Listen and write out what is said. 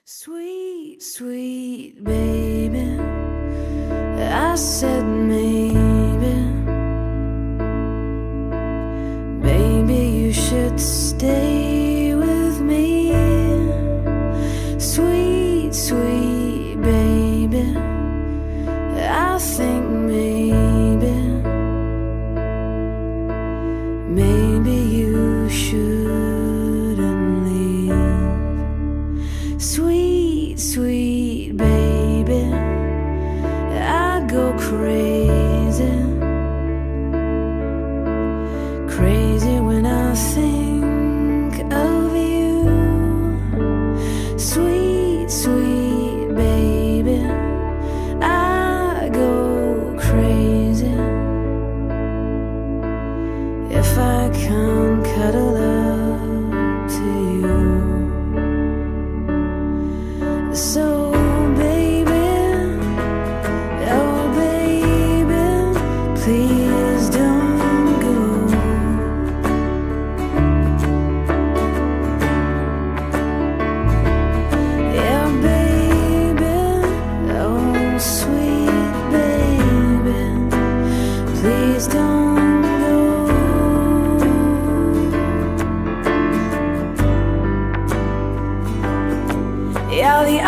Sweet, sweet baby, I said maybe, maybe you should stay with me. Sweet, sweet baby, I think maybe you shouldn't leave. Sweet, sweet baby, I go crazy, crazy when I think of you. Sweet, sweet baby, I go crazy if I can't cuddle up to you. So baby, oh baby, please don't go. Yeah baby, oh sweet baby, please don't go. Yeah, the